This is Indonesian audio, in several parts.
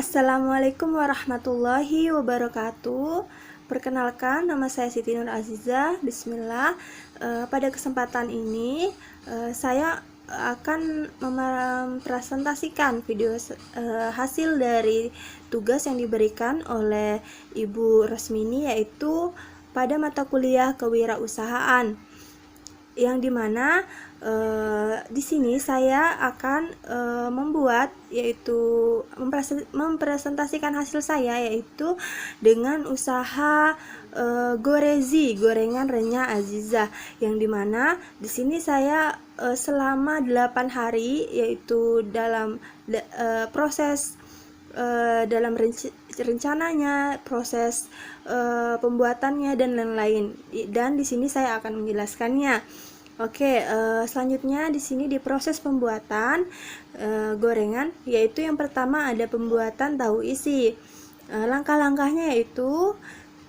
Assalamualaikum warahmatullahi wabarakatuh. Perkenalkan, nama saya Siti Nur Aziza. Bismillah. Pada kesempatan ini saya akan mempresentasikan video hasil dari tugas yang diberikan oleh Ibu Resmini, yaitu pada mata kuliah kewirausahaan, yang dimana di sini saya akan membuat, yaitu mempresentasikan hasil saya, yaitu dengan usaha Gorezi, gorengan renyah Aziza, yang dimana di sini saya selama 8 hari, yaitu dalam proses dalam rencananya, proses pembuatannya dan lain-lain. Dan di sini saya akan menjelaskannya. Oke, selanjutnya di sini di proses pembuatan gorengan, yaitu yang pertama ada pembuatan tahu isi. Langkah-langkahnya yaitu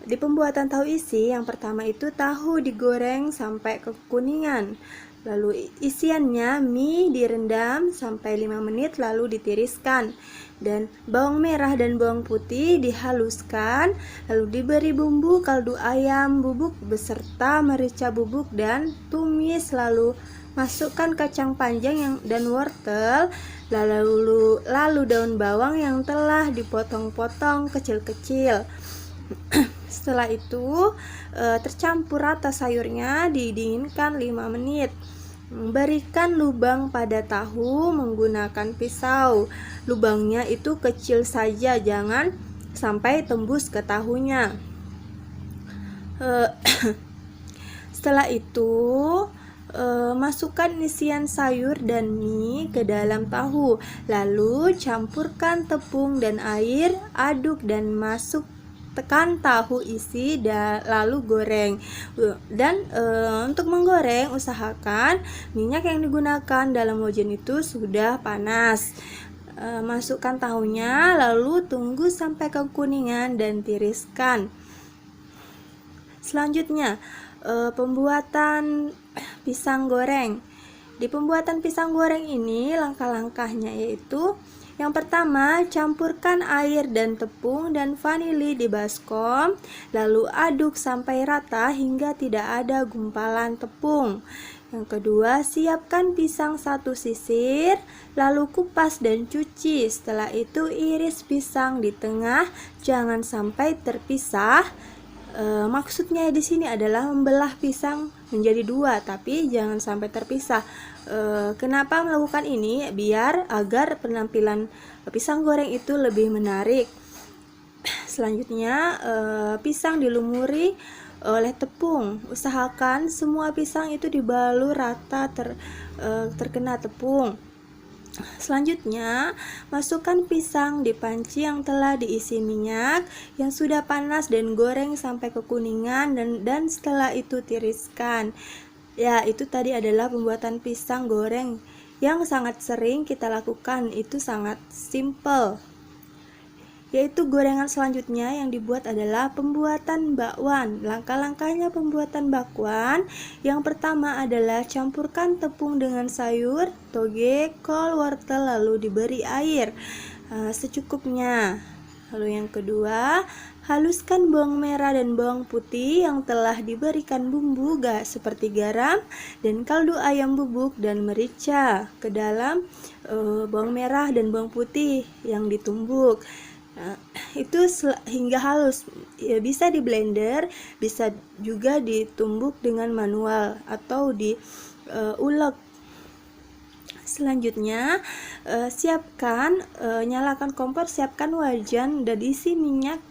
di pembuatan tahu isi, yang pertama itu tahu digoreng sampai kekuningan. Lalu isiannya mie direndam sampai 5 menit lalu ditiriskan, dan bawang merah dan bawang putih dihaluskan, lalu diberi bumbu kaldu ayam bubuk beserta merica bubuk dan tumis, lalu masukkan kacang panjang dan wortel, lalu daun bawang yang telah dipotong-potong kecil-kecil. Setelah itu tercampur rata sayurnya, didinginkan 5 menit. Berikan lubang pada tahu menggunakan pisau. Lubangnya itu kecil saja, jangan sampai tembus ke tahunya. Setelah itu masukkan isian sayur dan mie ke dalam tahu, lalu campurkan tepung dan air, aduk dan tekan tahu isi lalu goreng. Dan untuk menggoreng, usahakan minyak yang digunakan dalam wajan itu sudah panas. Masukkan tahunya, lalu tunggu sampai kekuningan dan tiriskan. Selanjutnya pembuatan pisang goreng. Di pembuatan pisang goreng ini, langkah-langkahnya yaitu yang pertama, campurkan air dan tepung dan vanili di baskom, lalu aduk sampai rata hingga tidak ada gumpalan tepung. Yang kedua, siapkan pisang satu sisir, lalu kupas dan cuci. Setelah itu iris pisang di tengah, jangan sampai terpisah. Maksudnya di sini adalah membelah pisang menjadi dua, tapi jangan sampai terpisah. Kenapa melakukan ini? Agar penampilan pisang goreng itu lebih menarik. Selanjutnya pisang dilumuri oleh tepung. Usahakan semua pisang itu dibalur rata terkena tepung. Selanjutnya, masukkan pisang di panci yang telah diisi minyak yang sudah panas dan goreng sampai kekuningan, dan setelah itu tiriskan. Ya, itu tadi adalah pembuatan pisang goreng yang sangat sering kita lakukan, itu sangat simple. Yaitu gorengan selanjutnya yang dibuat adalah pembuatan bakwan. Langkah-langkahnya pembuatan bakwan, yang pertama adalah campurkan tepung dengan sayur, toge, kol, wortel, lalu diberi air secukupnya. Lalu yang kedua, haluskan bawang merah dan bawang putih yang telah diberikan bumbu seperti garam dan kaldu ayam bubuk dan merica ke dalam bawang merah dan bawang putih yang ditumbuk. Itu hingga halus, ya, bisa di blender, bisa juga ditumbuk dengan manual atau diulek. Selanjutnya nyalakan kompor, siapkan wajan dan isi minyak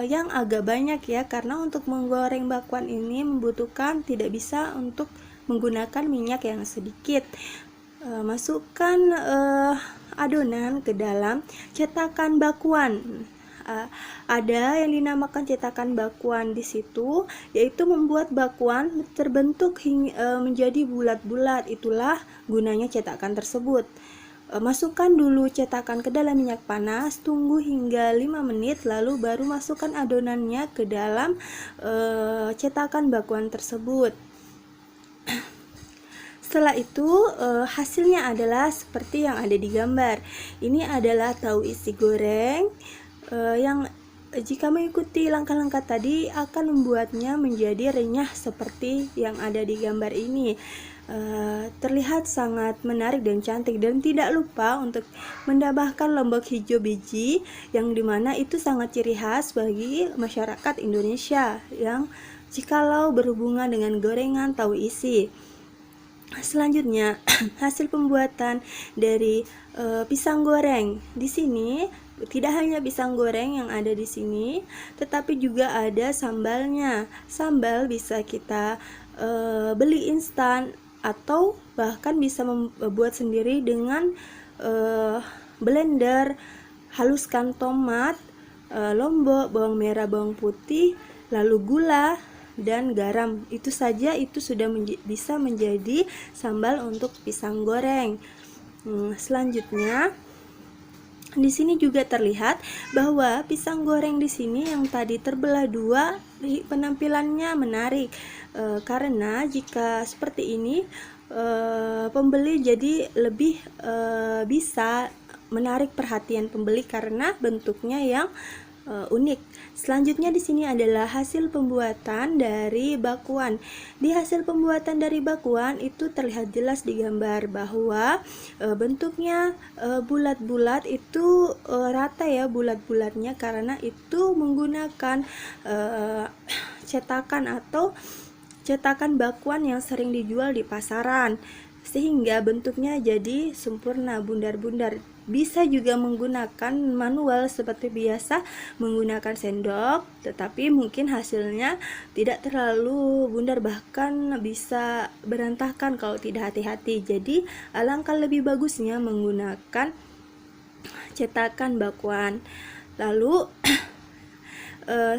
yang agak banyak, ya, karena untuk menggoreng bakwan ini membutuhkan, tidak bisa untuk menggunakan minyak yang sedikit. Masukkan adonan ke dalam cetakan bakwan. Ada yang dinamakan cetakan bakwan di situ, yaitu membuat bakwan terbentuk menjadi bulat-bulat. Itulah gunanya cetakan tersebut. Masukkan dulu cetakan ke dalam minyak panas, tunggu hingga 5 menit, lalu baru masukkan adonannya ke dalam cetakan bakwan tersebut. Setelah itu hasilnya adalah seperti yang ada di gambar. Ini adalah tahu isi goreng yang jika mengikuti langkah-langkah tadi akan membuatnya menjadi renyah seperti yang ada di gambar ini. Terlihat sangat menarik dan cantik, dan tidak lupa untuk menambahkan lombok hijau biji yang dimana itu sangat ciri khas bagi masyarakat Indonesia yang jikalau berhubungan dengan gorengan tahu isi. Selanjutnya hasil pembuatan dari pisang goreng. Di sini tidak hanya pisang goreng yang ada di sini, tetapi juga ada sambalnya. Sambal bisa kita beli instan atau bahkan bisa membuat sendiri dengan blender. Haluskan tomat, lombok, bawang merah, bawang putih, lalu gula dan garam. Itu saja itu sudah bisa menjadi sambal untuk pisang goreng. Selanjutnya di sini juga terlihat bahwa pisang goreng di sini yang tadi terbelah dua, penampilannya menarik karena jika seperti ini pembeli jadi lebih bisa menarik perhatian pembeli karena bentuknya yang unik. Selanjutnya di sini adalah hasil pembuatan dari bakuan. Di hasil pembuatan dari bakuan itu terlihat jelas di gambar bahwa bentuknya bulat-bulat, itu rata ya bulat-bulatnya karena itu menggunakan cetakan bakuan yang sering dijual di pasaran, sehingga bentuknya jadi sempurna, bundar-bundar. Bisa juga menggunakan manual seperti biasa menggunakan sendok, tetapi mungkin hasilnya tidak terlalu bundar, bahkan bisa berantakan kalau tidak hati-hati. Jadi alangkah lebih bagusnya menggunakan cetakan bakuan. Lalu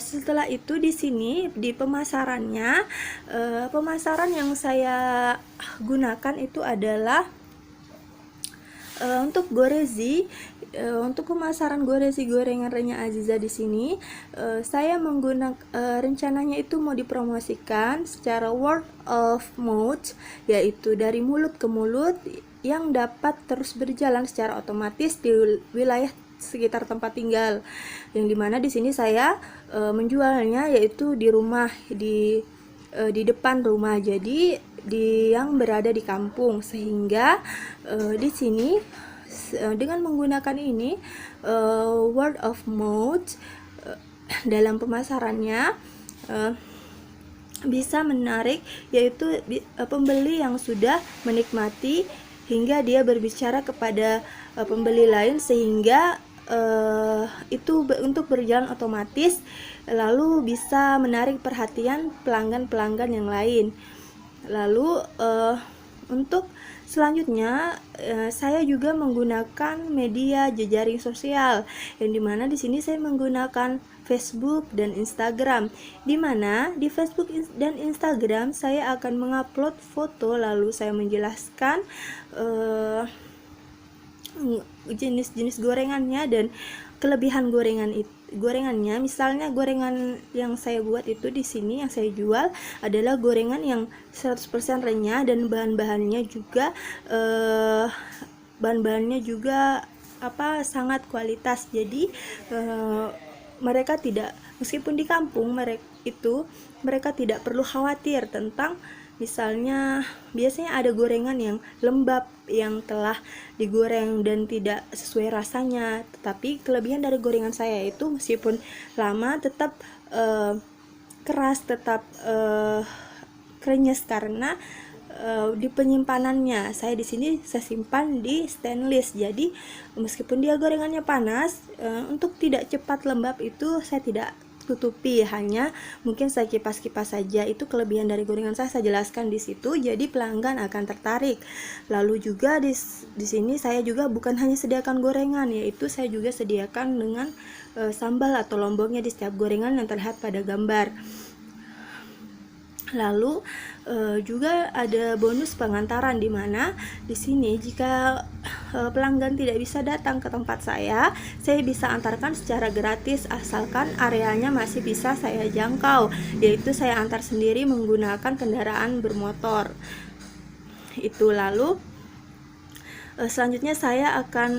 setelah itu di sini di pemasarannya, pemasaran yang saya gunakan itu adalah untuk gorezi. Untuk pemasaran gorezi gorengan renyah Aziza di sini saya menggunakan rencananya itu mau dipromosikan secara word of mouth, yaitu dari mulut ke mulut yang dapat terus berjalan secara otomatis di wilayah sekitar tempat tinggal, yang dimana di sini saya menjualnya yaitu di rumah, di depan rumah, jadi yang berada di kampung, sehingga di sini dengan menggunakan ini word of mouth dalam pemasarannya bisa menarik, yaitu pembeli yang sudah menikmati hingga dia berbicara kepada pembeli lain, sehingga itu untuk berjalan otomatis, lalu bisa menarik perhatian pelanggan-pelanggan yang lain. Lalu untuk selanjutnya saya juga menggunakan media jejaring sosial, yang dimana di sini saya menggunakan Facebook dan Instagram, dimana di Facebook dan Instagram saya akan mengupload foto, lalu saya menjelaskan jenis-jenis gorengannya dan kelebihan gorengannya. Misalnya gorengan yang saya buat itu di sini yang saya jual adalah gorengan yang 100% renyah, dan bahan-bahannya juga sangat kualitas. Jadi mereka tidak, meskipun di kampung mereka tidak perlu khawatir tentang, misalnya biasanya ada gorengan yang lembab yang telah digoreng dan tidak sesuai rasanya, tetapi kelebihan dari gorengan saya itu meskipun lama tetap keras, tetap krenyes karena di penyimpanannya. Saya di sini saya simpan di stainless, jadi meskipun dia gorengannya panas, untuk tidak cepat lembab itu saya tidak tutupi, hanya mungkin saya kipas-kipas saja. Itu kelebihan dari gorengan saya jelaskan di situ, jadi pelanggan akan tertarik. Lalu juga di sini saya juga bukan hanya sediakan gorengan, yaitu saya juga sediakan dengan sambal atau lomboknya di setiap gorengan yang terlihat pada gambar. Lalu juga ada bonus pengantaran, di mana di sini jika pelanggan tidak bisa datang ke tempat saya bisa antarkan secara gratis asalkan areanya masih bisa saya jangkau, yaitu saya antar sendiri menggunakan kendaraan bermotor. Itu lalu selanjutnya saya akan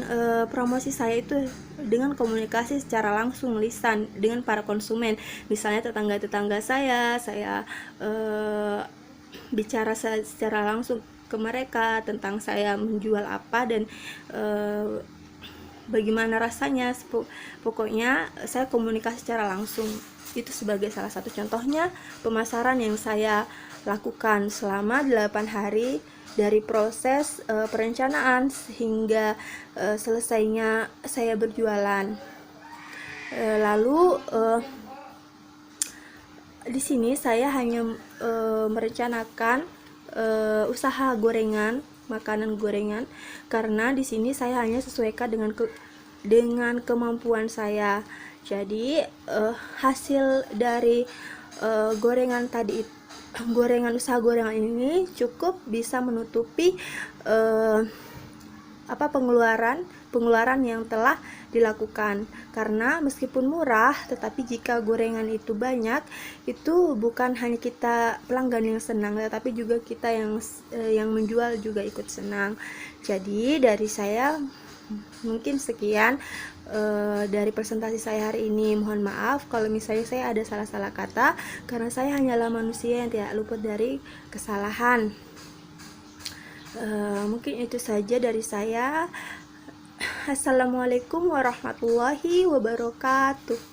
promosi saya itu dengan komunikasi secara langsung lisan dengan para konsumen, misalnya tetangga-tetangga saya bicara secara langsung ke mereka tentang saya menjual apa dan bagaimana rasanya. Pokoknya saya komunikasi secara langsung. Itu sebagai salah satu contohnya pemasaran yang saya lakukan selama 8 hari dari proses perencanaan hingga selesainya saya berjualan. Lalu di sini saya hanya merencanakan usaha gorengan, makanan gorengan, karena di sini saya hanya sesuaikan dengan kemampuan saya. Jadi hasil dari gorengan tadi, usaha gorengan ini cukup bisa menutupi pengeluaran yang telah dilakukan. Karena meskipun murah, tetapi jika gorengan itu banyak, itu bukan hanya kita pelanggan yang senang, tetapi juga kita yang menjual juga ikut senang. Jadi dari saya mungkin sekian dari presentasi saya hari ini. Mohon maaf kalau misalnya saya ada salah-salah kata, karena saya hanyalah manusia yang tidak luput dari kesalahan. Mungkin itu saja dari saya. Assalamualaikum warahmatullahi wabarakatuh.